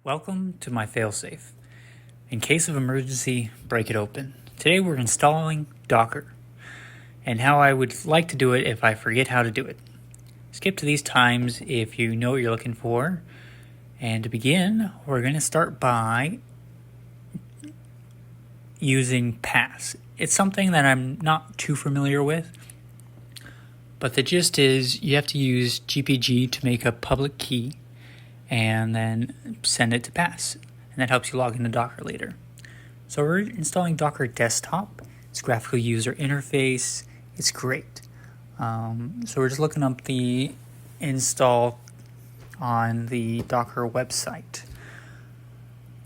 Welcome to my failsafe. In case of emergency, break it open. Today we're installing Docker, and how I would like to do it if I forget how to do it. Skip to these times if you know what you're looking for. And to begin, we're going to start by using pass. It's something that I'm not too familiar with, but the gist is you have to use GPG to make a public key and then send it to pass. And that helps you log into Docker later. So we're installing Docker Desktop. It's graphical user interface. It's great. So we're just looking up the install on the Docker website.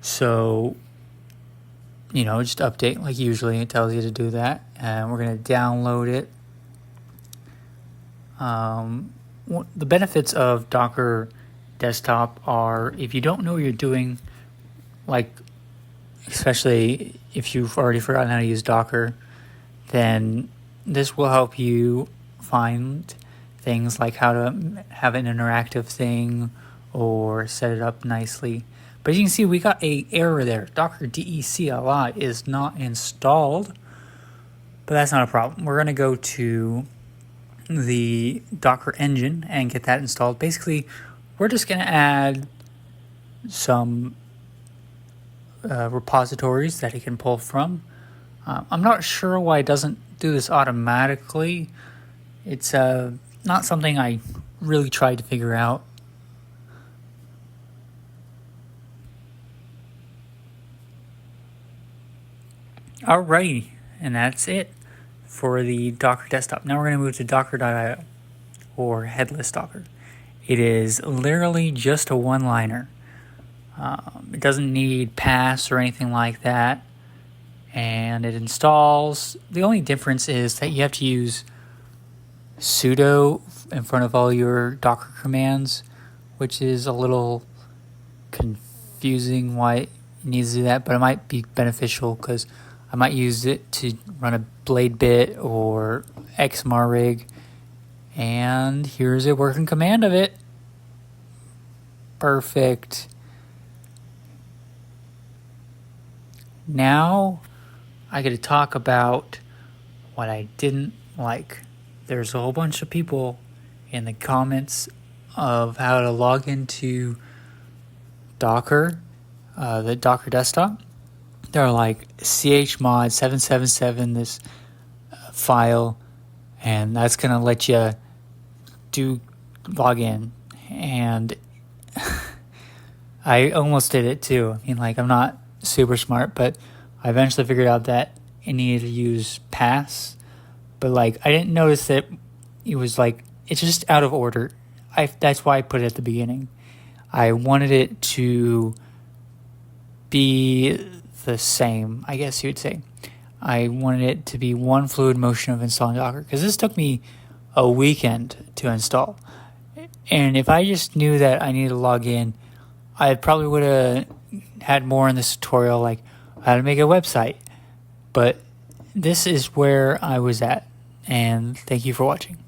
So, just update like usually. It tells you to do that. And we're going to download it. The benefits of Docker Desktop are, if you don't know what you're doing, like especially if you've already forgotten how to use Docker, then this will help you find things like how to have an interactive thing or set it up nicely. But as you can see, we got an error there. docker.asc is not installed, but that's not a problem. We're going to go to the Docker engine and get that installed. Basically, we're just going to add some repositories that it can pull from. I'm not sure why it doesn't do this automatically. It's not something I really tried to figure out. Alrighty, and that's it for the Docker Desktop. Now we're going to move to docker.io, or headless Docker. It is literally just a one-liner. It doesn't need pass or anything like that. And it installs. The only difference is that you have to use sudo in front of all your Docker commands, which is a little confusing why it needs to do that, but it might be beneficial because I might use it to run a blade bit or xmrig. And here's a working command of it. Perfect. Now I get to talk about what I didn't like. There's a whole bunch of people in the comments of how to log into Docker, the Docker Desktop. They're like chmod 777 this file, and that's going to let you log in. And I almost did it too. I'm not super smart, but I eventually figured out that I needed to use pass. But I didn't notice that it was it's just out of order. That's why I put it at the beginning. I wanted it to be the same, I guess you would say. I wanted it to be one fluid motion of installing Docker, because this took me a weekend to install. And if I just knew that I needed to log in, I probably would have had more in this tutorial, like how to make a website. But this is where I was at, and thank you for watching.